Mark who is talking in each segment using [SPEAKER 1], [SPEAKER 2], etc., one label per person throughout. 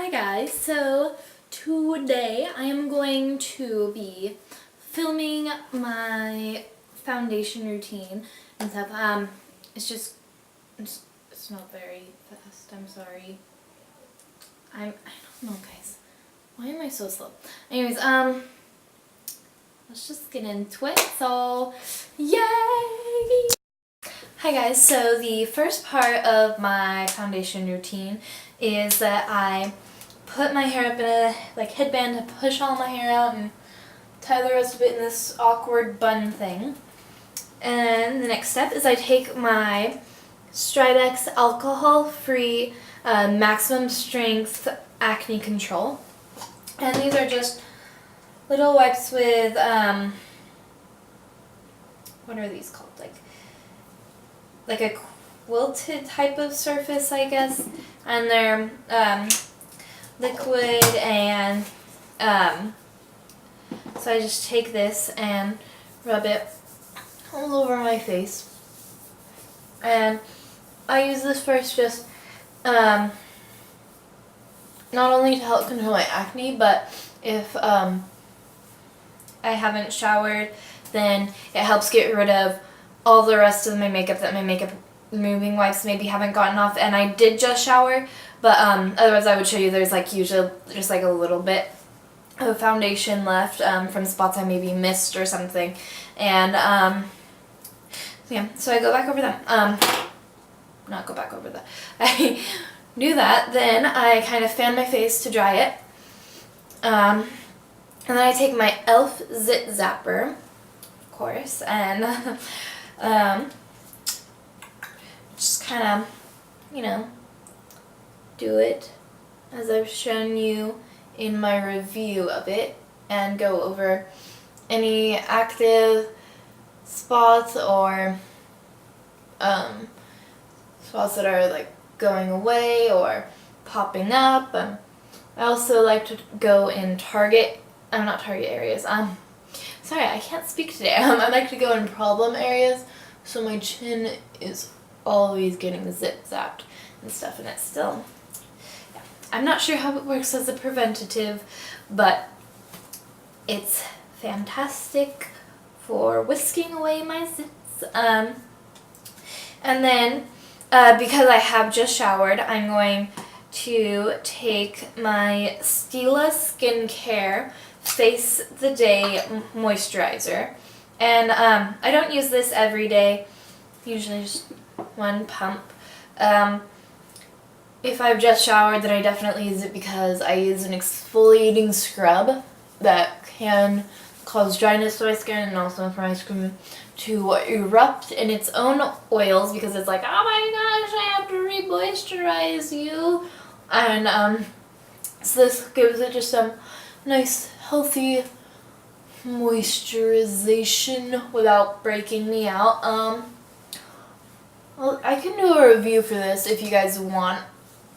[SPEAKER 1] Hi guys, so today I am going to be filming my foundation routine and stuff. It's not very fast, I'm sorry. I don't know guys, why am I so slow? Anyways, let's just get into it, so yay! Hi guys, so the first part of my foundation routine is that I put my hair up in a headband to push all my hair out and tie the rest of it in this awkward bun thing. And the next step is I take my Stridex alcohol-free maximum strength acne control. And these are just little wipes with, what are these called? Like a quilted type of surface, I guess, and they're liquid, and so I just take this and rub it all over my face, and I use this first just not only to help control my acne, but if I haven't showered, then it helps get rid of all the rest of my makeup that my makeup removing wipes maybe haven't gotten off. And I did just shower, but otherwise I would show you there's usually just a little bit of foundation left from spots I maybe missed or something. And yeah, so I go back over them. Not go back over that. I do that, then I kind of fan my face to dry it. And then I take my E.L.F. Zit Zapper, of course, and just kind of, do it as I've shown you in my review of it, and go over any active spots or spots that are going away or popping up. I also like to go in not target areas. Sorry, I can't speak today. I like to go in problem areas, so my chin is always getting zit zapped and stuff, and it's still, yeah. I'm not sure how it works as a preventative, but it's fantastic for whisking away my zits. And then, because I have just showered, I'm going to take my Stila Skincare Face the Day moisturizer, and I don't use this every day, usually just one pump. If I've just showered, then I definitely use it because I use an exfoliating scrub that can cause dryness to my skin and also for my skin to erupt in its own oils, because it's like, oh my gosh, I have to re-moisturize you. And so this gives it just some nice healthy moisturization without breaking me out. Well, I can do a review for this if you guys want.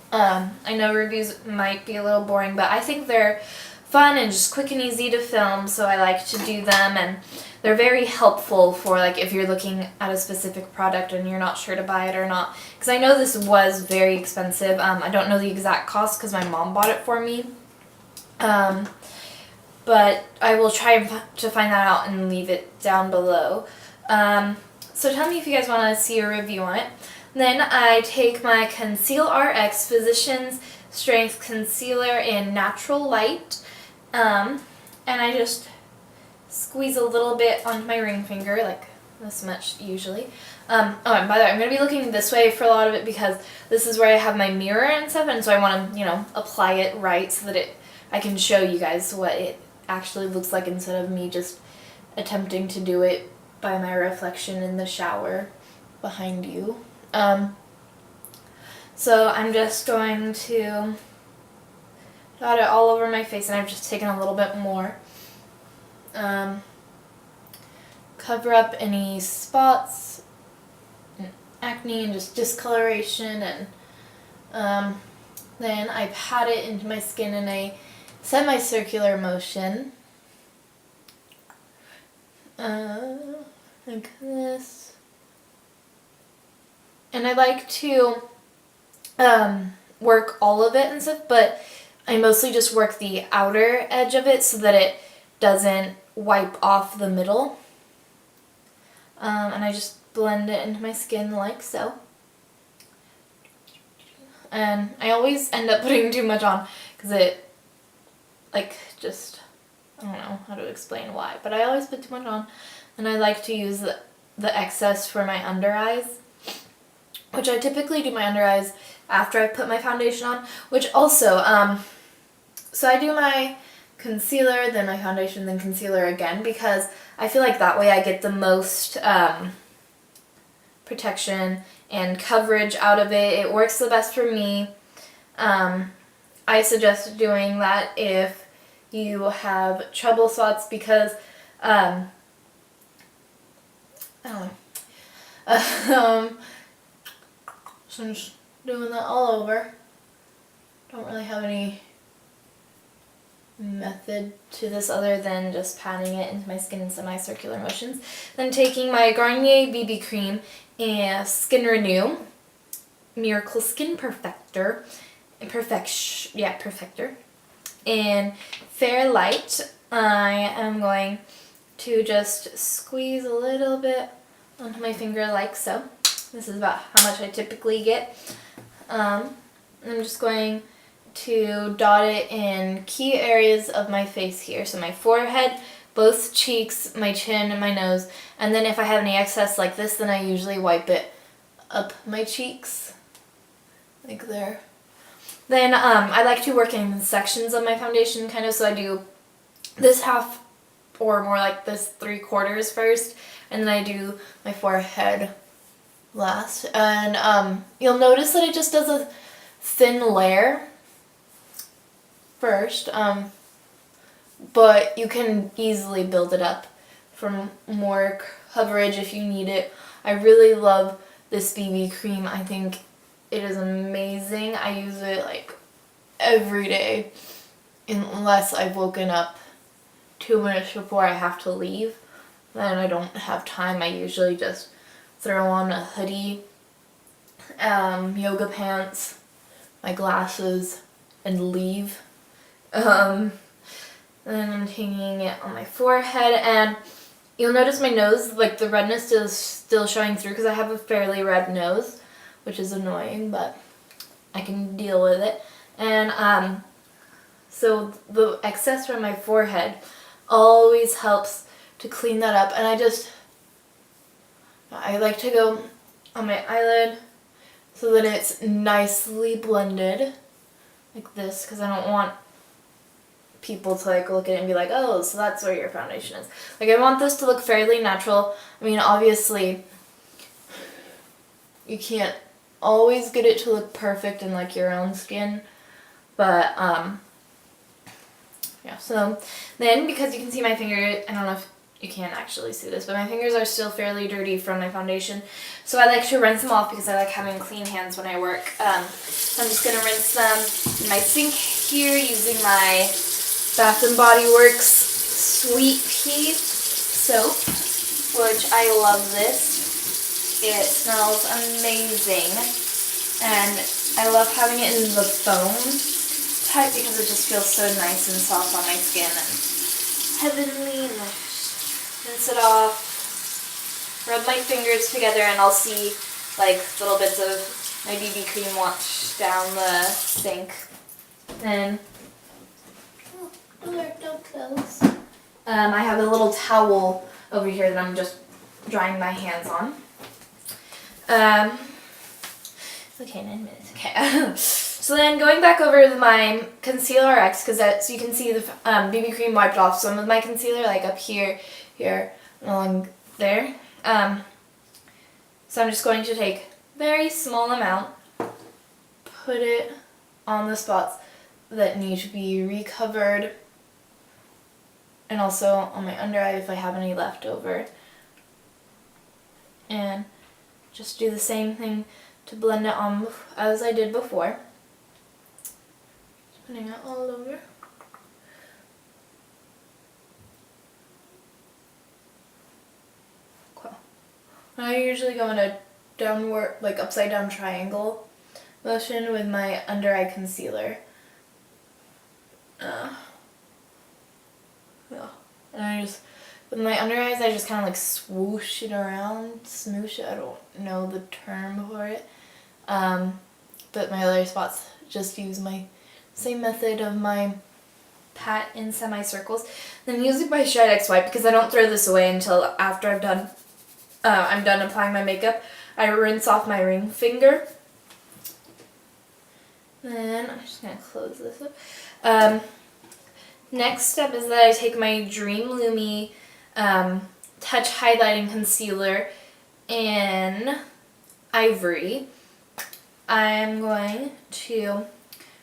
[SPEAKER 1] I know reviews might be a little boring, but I think they're fun and just quick and easy to film, so I like to do them, and they're very helpful for if you're looking at a specific product and you're not sure to buy it or not, because I know this was very expensive. I don't know the exact cost because my mom bought it for me. But I will try to find that out and leave it down below. So tell me if you guys want to see a review on it. Then I take my Conceal RX Physicians Strength Concealer in Natural Light, and I just squeeze a little bit onto my ring finger, like this much usually. Oh, and by the way, I'm going to be looking this way for a lot of it because this is where I have my mirror and stuff, and so I want to, apply it right so that I can show you guys what it actually looks like instead of me just attempting to do it by my reflection in the shower behind you. So I'm just going to dot it all over my face, and I've just taken a little bit more. Cover up any spots, and acne, and just discoloration, and then I pat it into my skin in a semicircular motion, like this. And I like to work all of it and stuff, but I mostly just work the outer edge of it so that it doesn't wipe off the middle. And I just blend it into my skin like so. And I always end up putting too much on because it, like, just, I don't know how to explain why, but I always put too much on. And I like to use the excess for my under eyes, which I typically do my under eyes after I put my foundation on, which also, so I do my concealer, then my foundation, then concealer again, because I feel like that way I get the most protection and coverage out of it. It works the best for me. I suggest doing that if you have trouble spots because, I don't know. So I'm just doing that all over. Don't really have any method to this other than just patting it into my skin in semicircular motions. Then taking my Garnier BB cream and Skin Renew, Miracle Skin Perfector, Perfector, and Fair Light. I am going to just squeeze a little bit onto my finger like so. This is about how much I typically get. I'm just going to dot it in key areas of my face here. So my forehead, both cheeks, my chin, and my nose. And then if I have any excess like this, then I usually wipe it up my cheeks, like there. Then I like to work in sections of my foundation, kind of, so I do this half, or more like this 3/4 first, and then I do my forehead last. And you'll notice that it just does a thin layer first, but you can easily build it up for more coverage if you need it. I really love this BB cream. I think it is amazing. I use it like every day unless I've woken up 2 minutes before I have to leave. Then I don't have time. I usually just throw on a hoodie, yoga pants, my glasses, and leave. Then I'm taking it on my forehead, and you'll notice my nose, like the redness is still showing through because I have a fairly red nose, which is annoying, but I can deal with it. And so the excess from my forehead always helps to clean that up, and I like to go on my eyelid so that it's nicely blended like this, because I don't want people to like look at it and be like, oh, so that's where your foundation is. Like, I want this to look fairly natural. I mean, obviously you can't always get it to look perfect in like your own skin, but yeah. So then, because you can see my finger, I don't know if you can't actually see this, but my fingers are still fairly dirty from my foundation, so I like to rinse them off because I like having clean hands when I work. So I'm just going to rinse them in my sink here using my Bath & Body Works Sweet Pea soap, which I love this. It smells amazing, and I love having it in the foam type because it just feels so nice and soft on my skin and heavenly. And I rinse it off, rub my fingers together, and I'll see like little bits of my BB cream wash down the sink. And don't close. I have a little towel over here that I'm just drying my hands on. Okay, 9 minutes. Okay. So then going back over my Concealer X, because so you can see the BB cream wiped off some of my concealer, like up here, here, and along there. So I'm just going to take a very small amount, put it on the spots that need to be recovered, and also on my under eye if I have any left over. And just do the same thing to blend it on as I did before. Just putting it all over. Cool. I usually go in a downward, like upside down triangle motion with my under eye concealer. Yeah. And I just, with my under eyes, I just kind of like swoosh it around, smoosh it. I don't know the term for it. But my other spots just use my same method of my pat in semicircles. Then using my Stridex wipe, because I don't throw this away until after I'm done applying my makeup. I rinse off my ring finger. Then I'm just gonna close this up. Next step is that I take my Dream Lumi Touch Highlighting Concealer in Ivory. I'm going to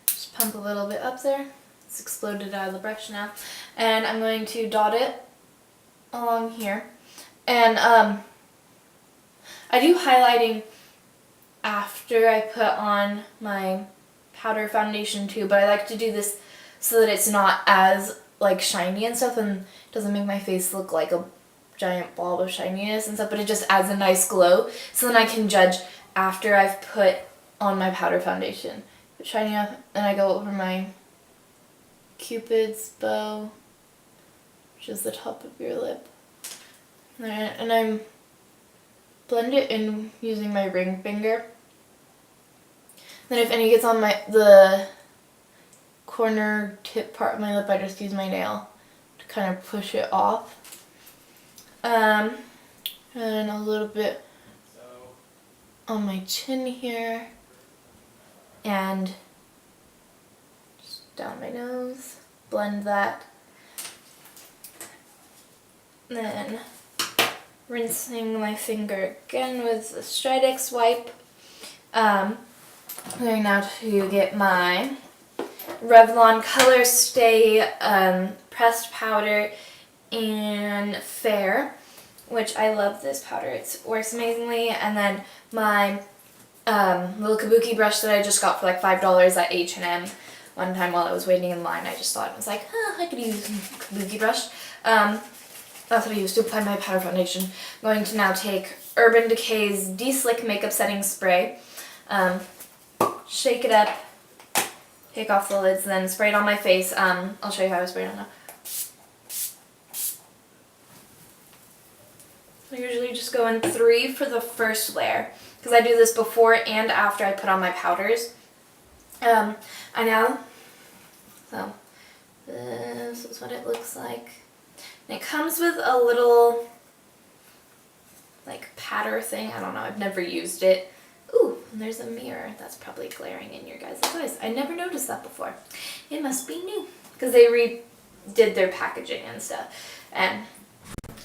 [SPEAKER 1] just pump a little bit up there. It's exploded out of the brush now. And I'm going to dot it along here. And I do highlighting after I put on my powder foundation too, but I like to do this so that it's not as like shiny and stuff and doesn't make my face look like a giant ball of shininess and stuff, but it just adds a nice glow. So then I can judge after I've put on my powder foundation. It's shiny up, and I go over my Cupid's bow, which is the top of your lip. And I'm blend it in using my ring finger. Then if any gets on the corner tip part of my lip, I just use my nail to kind of push it off. And a little bit on my chin here. And just down my nose. Blend that. Then rinsing my finger again with the Stridex wipe. I'm going now to get my Revlon Colorstay pressed powder in Fair, which I love this powder. It works amazingly. And then my little kabuki brush that I just got for like $5 at H&M. One time while I was waiting in line, I just thought, I was like, I could use a kabuki brush. That's what I used to apply my powder foundation. I'm going to now take Urban Decay's De-Slick Makeup Setting Spray. Shake it up, take off the lids, then spray it on my face. I'll show you how I spray it on now. I usually just go in 3 for the first layer, because I do this before and after I put on my powders. So this is what it looks like. And it comes with a little like patter thing. I don't know, I've never used it. Ooh, and there's a mirror that's probably glaring in your guys' eyes. I never noticed that before. It must be new, because they redid their packaging and stuff. And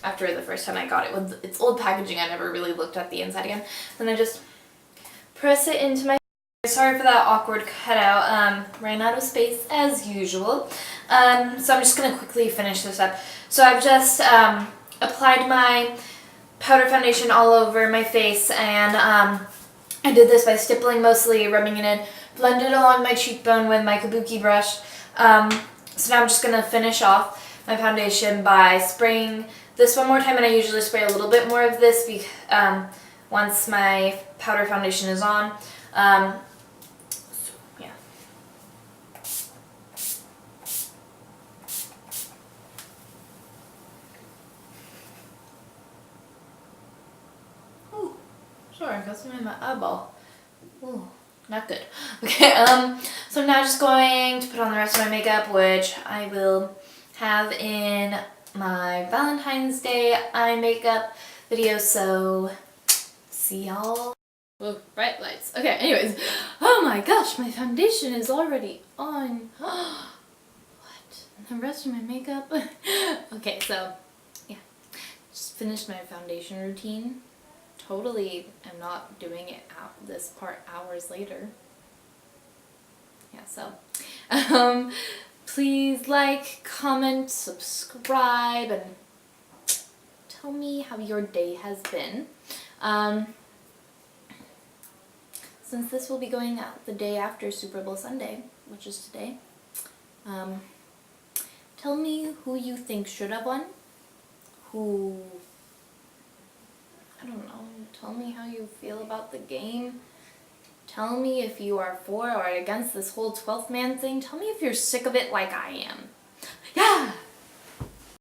[SPEAKER 1] after the first time I got it with its old packaging, I never really looked at the inside again. Then I just press it into my... Sorry for that awkward cutout. Ran out of space as usual. So I'm just going to quickly finish this up. So I've just applied my powder foundation all over my face, and I did this by stippling mostly, rubbing it in, blended along my cheekbone with my kabuki brush. So now I'm just going to finish off my foundation by spraying this one more time, and I usually spray a little bit more of this once my powder foundation is on. So, yeah. Ooh, sorry, I got some in my eyeball. Ooh, not good. Okay, so I'm now just going to put on the rest of my makeup, which I will have in my Valentine's Day eye makeup video, so see y'all. Whoa, bright lights. Okay, anyways. Oh my gosh, my foundation is already on. What? The rest of my makeup? Okay, so, yeah. Just finished my foundation routine. Totally am not doing it out this part hours later. Yeah, so, please like, comment, subscribe, and tell me how your day has been. Since this will be going out the day after Super Bowl Sunday, which is today, tell me who you think should have won, I don't know, tell me how you feel about the game, Tell me if you are for or against this whole 12th man thing. Tell me if you're sick of it like I am. Yeah!